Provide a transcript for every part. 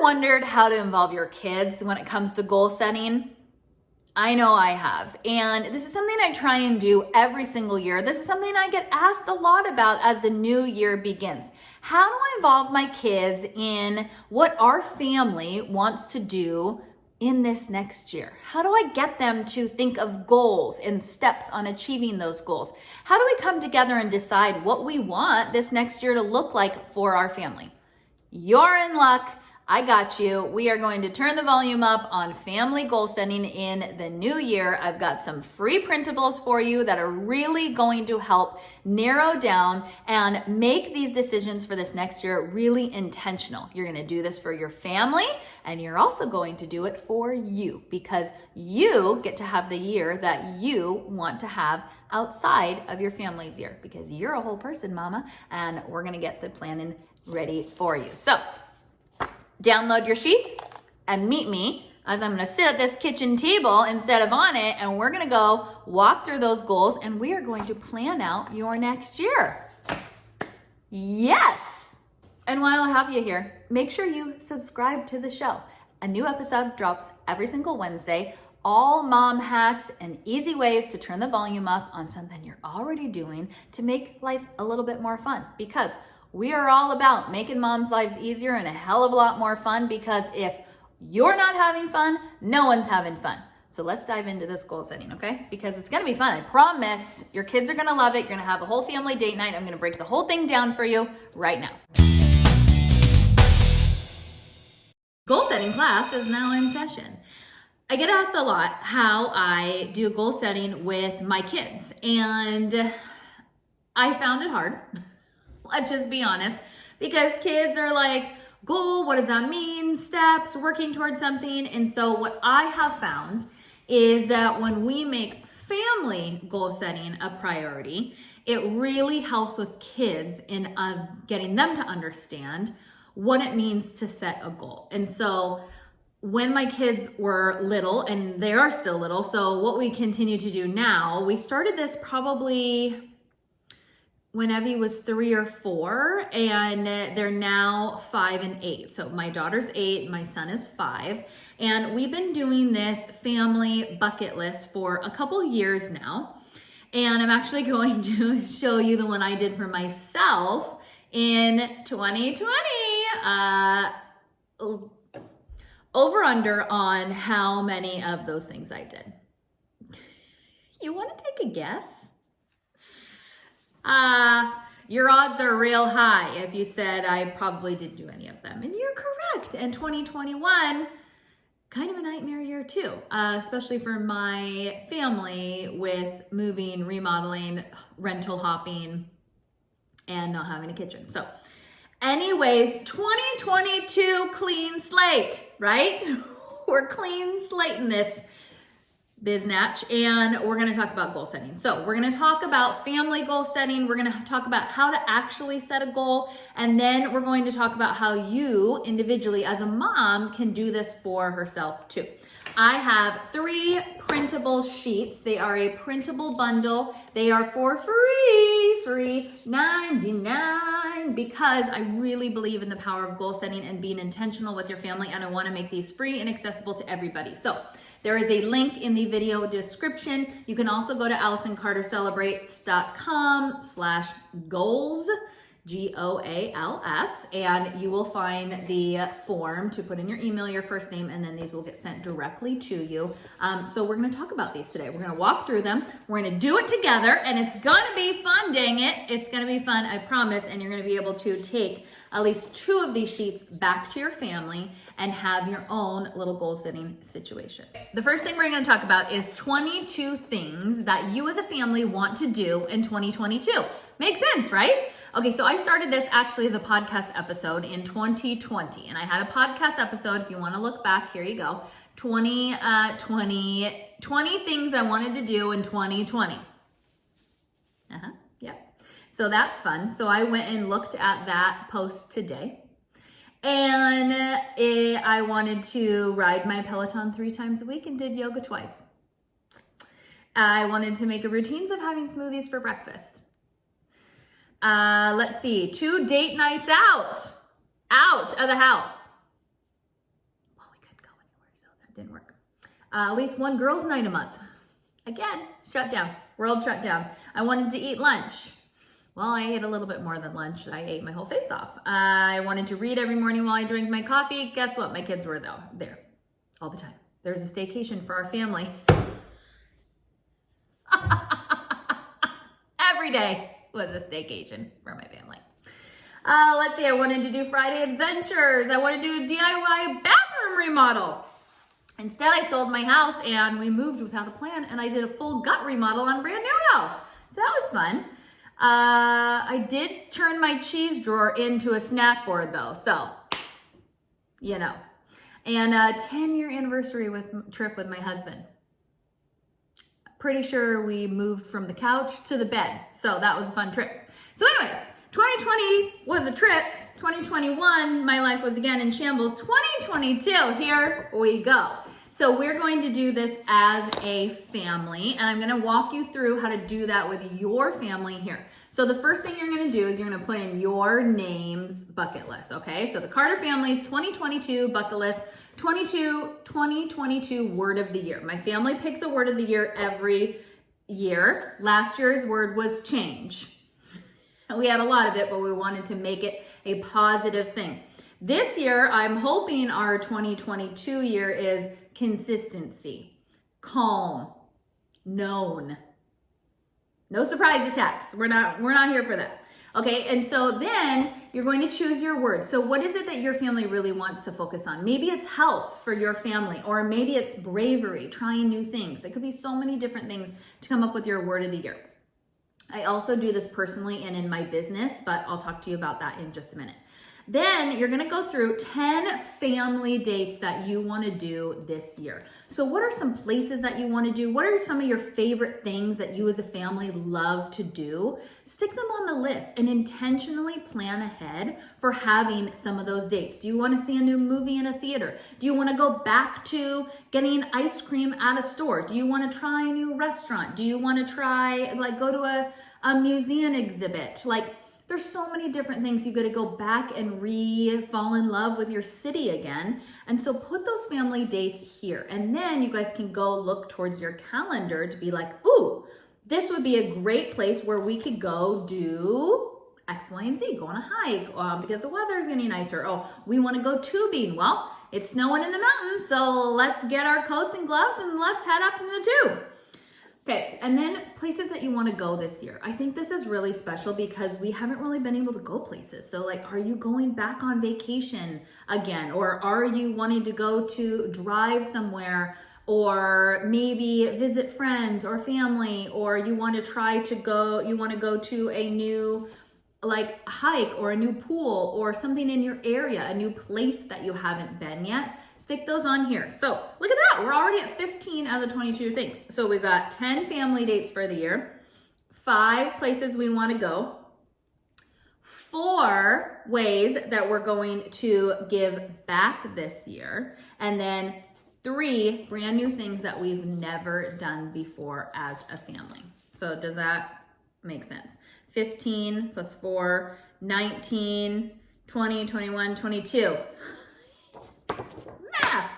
ever wondered how to involve your kids when it comes to goal setting? I know I have. And this is something I try and do every single year. This is something I get asked a lot about as the new year begins. How do I involve my kids in what our family wants to do in this next year? How do I get them to think of goals and steps on achieving those goals? How do we come together and decide what we want this next year to look like for our family? You're in luck. I got you. We are going to turn the volume up on family goal setting in the new year. I've got some free printables for you that are really going to help narrow down and make these decisions for this next year really intentional. You're going to do this for your family, and you're also going to do it for you because you get to have the year that you want to have outside of your family's year because you're a whole person, mama, and we're going to get the planning ready for you. So, download your sheets and meet me as I'm going to sit at this kitchen table instead of on it, and we're going to go walk through those goals, and we are going to plan out your next year. Yes! And while I have you here, make sure you subscribe to the show. A new episode drops every single Wednesday. All mom hacks and easy ways to turn the volume up on something you're already doing to make life a little bit more fun, because we are all about making moms' lives easier and a hell of a lot more fun, because if you're not having fun, no one's having fun. So let's dive into this goal setting, okay? Because it's gonna be fun. I promise your kids are gonna love it. You're gonna have a whole family date night. I'm gonna break the whole thing down for you right now. Goal setting class is now in session. I get asked a lot how I do goal setting with my kids, and I found it hard. Let's just be honest, because kids are like, goal, what does that mean? Steps, working towards something. And so what I have found is that when we make family goal setting a priority, it really helps with kids in getting them to understand what it means to set a goal. And so when my kids were little, and they are still little, so what we continue to do now, we started this probably when Evie was 3 or 4, and they're now 5 and 8. So my daughter's 8, my son is 5. And we've been doing this family bucket list for a couple years now. And I'm actually going to show you the one I did for myself in 2020. Over under on how many of those things I did. You want to take a guess? Your odds are real high if you said I probably didn't do any of them. And you're correct. And 2021, kind of a nightmare year too, especially for my family with moving, remodeling, rental hopping, and not having a kitchen. So anyways, 2022 clean slate, right? We're clean slating this biznatch, and we're going to talk about goal setting. So we're going to talk about family goal setting. We're going to talk about how to actually set a goal. And then we're going to talk about how you individually as a mom can do this for herself too. I have 3 printable sheets. They are a printable bundle. They are for free $99, because I really believe in the power of goal setting and being intentional with your family. And I want to make these free and accessible to everybody. So there is a link in the video description. You can also go to AllisonCarterCelebrates.com/goals, GOALS, and you will find the form to put in your email, your first name, and then these will get sent directly to you. So we're going to talk about these today. We're going to walk through them. We're going to do it together, and it's going to be fun, dang it. It's going to be fun, I promise, and you're going to be able to take at least 2 of these sheets back to your family and have your own little goal setting situation. The first thing we're going to talk about is 22 things that you as a family want to do in 2022. Makes sense, right? Okay, so I started this actually as a podcast episode in 2020, and I had a podcast episode. If you want to look back, here you go. 20 things I wanted to do in 2020. Yeah. So that's fun. So I went and looked at that post today. And I wanted to ride my Peloton 3 times a week and did yoga twice. I wanted to make a routines of having smoothies for breakfast. Let's see, 2 date nights out of the house. At least one girls' night a month. Again, shut down. World shut down. I wanted to eat lunch. Well, I ate a little bit more than lunch. I ate my whole face off. I wanted to read every morning while I drank my coffee. Guess what? My kids were there all the time. There's a staycation for our family. Every day was a staycation for my family. Let's see, I wanted to do Friday adventures. I wanted to do a DIY bathroom remodel. Instead, I sold my house and we moved without a plan, and I did a full gut remodel on a brand new house. So that was fun. I did turn my cheese drawer into a snack board though, so, you know. And a 10-year anniversary trip with my husband. Pretty sure we moved from the couch to the bed. So that was a fun trip. So anyways, 2020 was a trip. 2021, my life was again in shambles. 2022, here we go. So we're going to do this as a family, and I'm gonna walk you through how to do that with your family here. So the first thing you're gonna do is you're gonna put in your name's bucket list, okay? So the Carter family's 2022 bucket list, 2022 word of the year. My family picks a word of the year every year. Last year's word was change. We had a lot of it, but we wanted to make it a positive thing. This year, I'm hoping our 2022 year is consistency, calm, known. No surprise attacks. We're not here for that. Okay, and so then you're going to choose your word. So what is it that your family really wants to focus on? Maybe it's health for your family, or maybe it's bravery, trying new things. It could be so many different things to come up with your word of the year. I also do this personally and in my business, but I'll talk to you about that in just a minute. Then you're gonna go through 10 family dates that you wanna do this year. So what are some places that you wanna do? What are some of your favorite things that you as a family love to do? Stick them on the list and intentionally plan ahead for having some of those dates. Do you wanna see a new movie in a theater? Do you wanna go back to getting ice cream at a store? Do you wanna try a new restaurant? Do you wanna try, go to a museum exhibit? There's so many different things. You got to go back and fall in love with your city again. And so put those family dates here. And then you guys can go look towards your calendar to be like, ooh, this would be a great place where we could go do X, Y, and Z, go on a hike because the weather is getting nicer. Oh, we want to go tubing. Well, it's snowing in the mountains, so let's get our coats and gloves and let's head up in the tube. Okay, and then places that you want to go this year. I think this is really special because we haven't really been able to go places. So are you going back on vacation again? Or are you wanting to go to drive somewhere, or maybe visit friends or family, or you want to go to a new hike or a new pool or something in your area, a new place that you haven't been yet. Stick those on here. So look at that. We're already at 15 out of the 22 things. So we've got 10 family dates for the year, 5 places we want to go, 4 ways that we're going to give back this year, and then 3 brand new things that we've never done before as a family. So does that make sense? 15 plus 4, 19, 20, 21, 22. Math.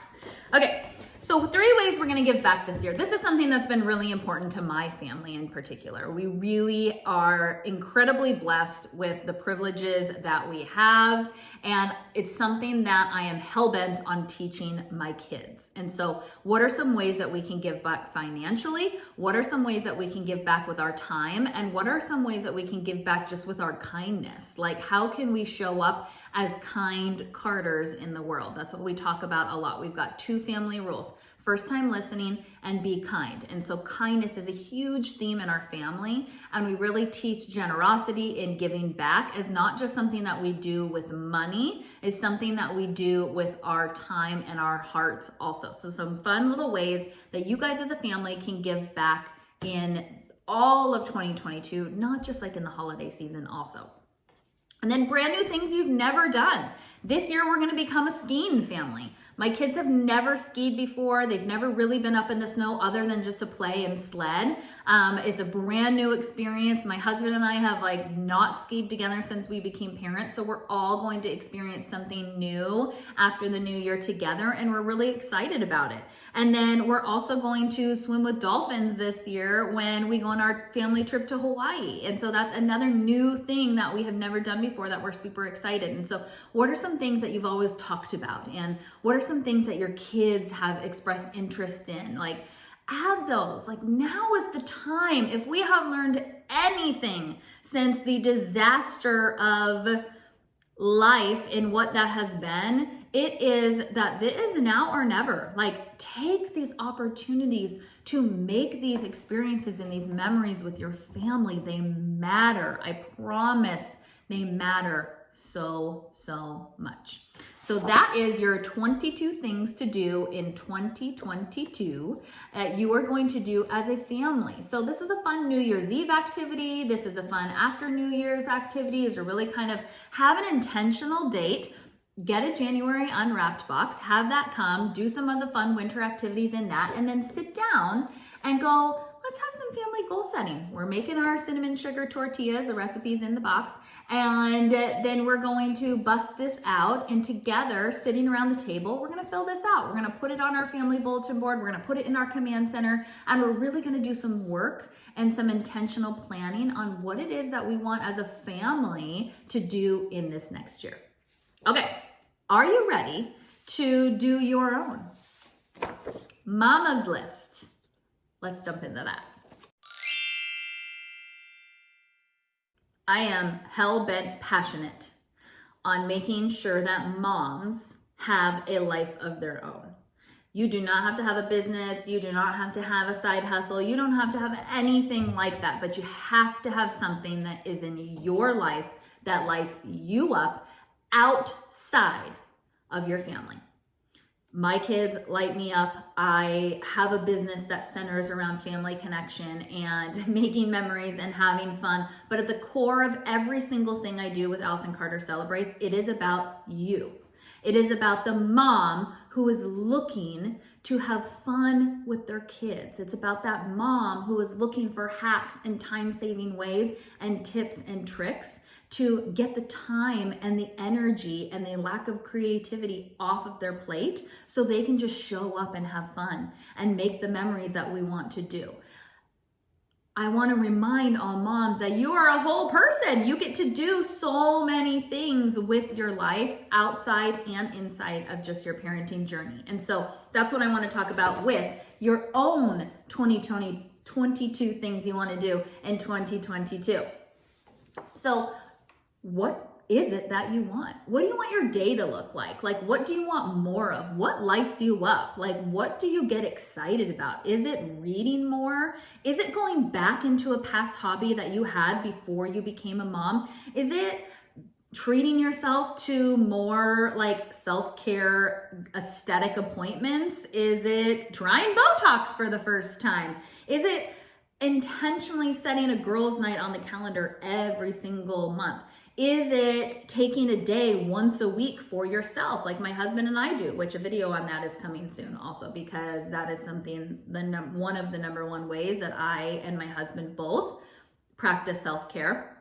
Okay, so 3 ways we're gonna give back this year. This is something that's been really important to my family in particular. We really are incredibly blessed with the privileges that we have, and it's something that I am hell-bent on teaching my kids. And so what are some ways that we can give back financially? What are some ways that we can give back with our time? And what are some ways that we can give back just with our kindness? How can we show up as kind Carters in the world? That's what we talk about a lot. We've got 2 family rules: first time listening and be kind. And so kindness is a huge theme in our family, and we really teach generosity in giving back as not just something that we do with money, it's something that we do with our time and our hearts also. So some fun little ways that you guys as a family can give back in all of 2022, not just in the holiday season also. And then brand new things you've never done. This year, we're gonna become a skiing family. My kids have never skied before. They've never really been up in the snow other than just to play and sled. It's a brand new experience. My husband and I have like not skied together since we became parents. So we're all going to experience something new after the new year together, and we're really excited about it. And then we're also going to swim with dolphins this year when we go on our family trip to Hawaii. And so that's another new thing that we have never done before that we're super excited. And so what are some things that you've always talked about? And what are some things that your kids have expressed interest in? Like, add those. Like, now is the time. If we have learned anything since the disaster of life and what that has been, it is that this is now or never. Like, take these opportunities to make these experiences and these memories with your family. They matter. I promise they matter so much. So that is your 22 things to do in 2022 that you are going to do as a family. So this is a fun New Year's Eve activity. This is a fun after New Year's activity, is to really kind of have an intentional date. Get a January Unwrapped box, have that come, do some of the fun winter activities in that, and then sit down and go, let's have some family goal setting. We're making our cinnamon sugar tortillas, the recipe's in the box, and then we're going to bust this out, and together, sitting around the table, we're gonna fill this out. We're gonna put it on our family bulletin board, we're gonna put it in our command center, and we're really gonna do some work and some intentional planning on what it is that we want as a family to do in this next year. Okay, are you ready to do your own Mama's List? Let's jump into that. I am hell-bent passionate on making sure that moms have a life of their own. You do not have to have a business. You do not have to have a side hustle. You don't have to have anything like that, but you have to have something that is in your life that lights you up outside of your family. My kids light me up. I have a business that centers around family connection and making memories and having fun. But at the core of every single thing I do with Allison Carter Celebrates, it is about you. It is about the mom who is looking to have fun with their kids. It's about that mom who is looking for hacks and time-saving ways and tips and tricks to get the time and the energy and the lack of creativity off of their plate so they can just show up and have fun and make the memories that we want to do. I want to remind all moms that you are a whole person. You get to do so many things with your life outside and inside of just your parenting journey. And so that's what I want to talk about with your own 2022 things you want to do in 2022. So what is it that you want? What do you want your day to look like? Like, what do you want more of? What lights you up? Like, what do you get excited about? Is it reading more? Is it going back into a past hobby that you had before you became a mom? Is it treating yourself to more like self-care aesthetic appointments? Is it trying Botox for the first time? Is it intentionally setting a girls' night on the calendar every single month? Is it taking a day once a week for yourself, like my husband and I do, which a video on that is coming soon also, because that is something, one of the number one ways that I and my husband both practice self-care.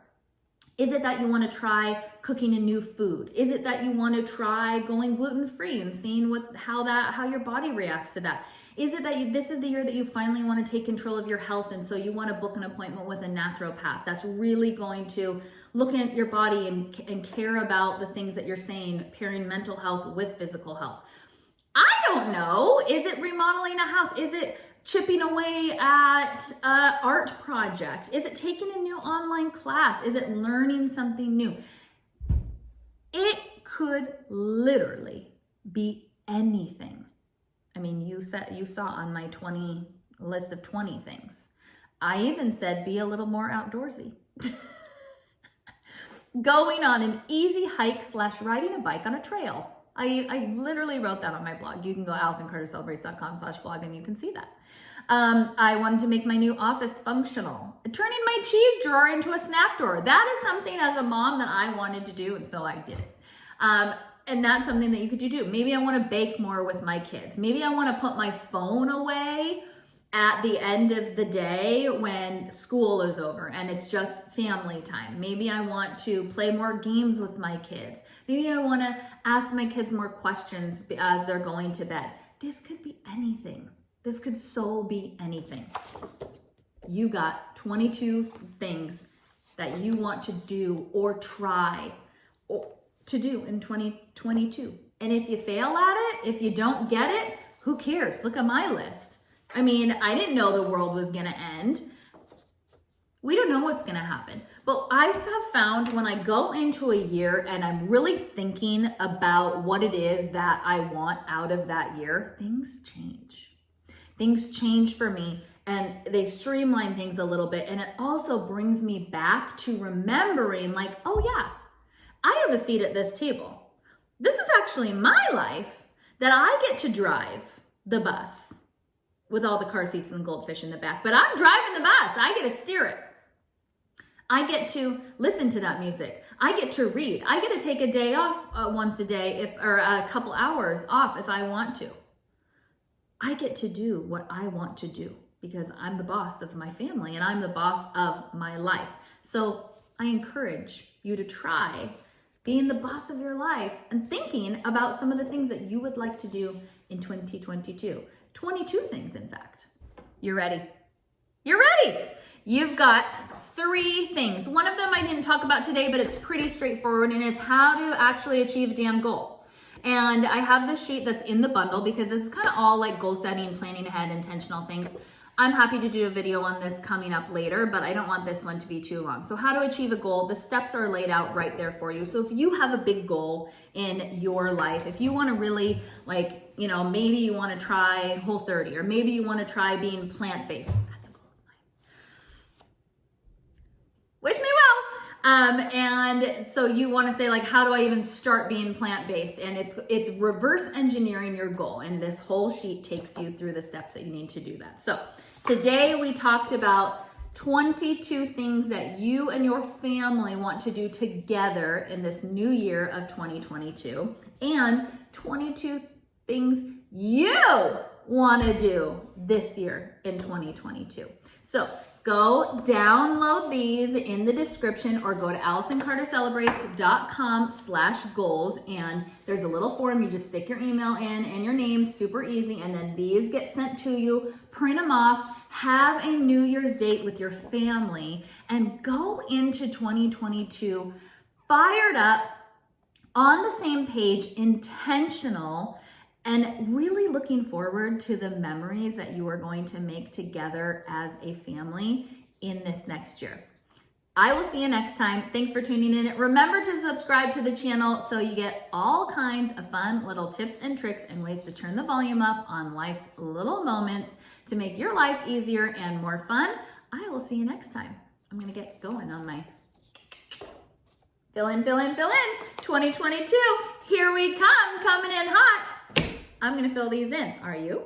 Is it that you want to try cooking a new food? Is it that you want to try going gluten-free and seeing how your body reacts to that? Is it that this is the year that you finally want to take control of your health, and so you want to book an appointment with a naturopath that's really going to look at your body and care about the things that you're saying, pairing mental health with physical health? I don't know. Is it remodeling a house? Is it chipping away at an art project? Is it taking a new online class? Is it learning something new? It could literally be anything. I mean, you saw on my list of 20 things. I even said be a little more outdoorsy. Going on an easy hike / riding a bike on a trail. I literally wrote that on my blog. You can go AllisonCarterCelebrates.com/blog and you can see that. I wanted to make my new office functional. Turning my cheese drawer into a snack drawer. That is something as a mom that I wanted to do, and so I did it. and that's something that you could do too. Maybe I want to bake more with my kids. Maybe I want to put my phone away at the end of the day when school is over and it's just family time. Maybe I want to play more games with my kids. Maybe I want to ask my kids more questions as they're going to bed. This could be anything. This could so be anything. You got 22 things that you want to do or try to do in 2022. And if you fail at it, if you don't get it, who cares? Look at my list. I mean, I didn't know the world was gonna end. We don't know what's gonna happen. But I have found when I go into a year and I'm really thinking about what it is that I want out of that year, things change. Things change for me and they streamline things a little bit. And it also brings me back to remembering like, oh yeah, I have a seat at this table. This is actually my life that I get to drive the bus with all the car seats and the goldfish in the back, but I'm driving the bus. I get to steer it. I get to listen to that music. I get to read. I get to take a day off once a day or a couple hours off if I want to. I get to do what I want to do because I'm the boss of my family and I'm the boss of my life. So I encourage you to try being the boss of your life and thinking about some of the things that you would like to do in 2022. 22 things, in fact. You ready? You're ready. You've got 3 things. One of them I didn't talk about today, but it's pretty straightforward, and it's how to actually achieve a damn goal. And I have this sheet that's in the bundle because this is kind of all like goal setting, planning ahead, intentional things. I'm happy to do a video on this coming up later, but I don't want this one to be too long. So how to achieve a goal, the steps are laid out right there for you. So if you have a big goal in your life, if you want to really like, you know, maybe you want to try Whole30 or maybe you want to try being plant-based. That's a goal of mine. Wish me well. And so you want to say like, how do I even start being plant-based? And it's reverse engineering your goal. And this whole sheet takes you through the steps that you need to do that. So today we talked about 22 things that you and your family want to do together in this new year of 2022 and 22 things you want to do this year in 2022. So go download these in the description or go to AllisonCarterCelebrates.com/goals and there's a little form. You just stick your email in and your name, super easy, and then these get sent to you. Print them off, have a New Year's date with your family, and go into 2022 fired up, on the same page, intentional, and really looking forward to the memories that you are going to make together as a family in this next year. I will see you next time. Thanks for tuning in. Remember to subscribe to the channel so you get all kinds of fun little tips and tricks and ways to turn the volume up on life's little moments to make your life easier and more fun. I will see you next time. I'm going to get going on my fill in 2022. Here we come, coming in hot. I'm going to fill these in. Are you?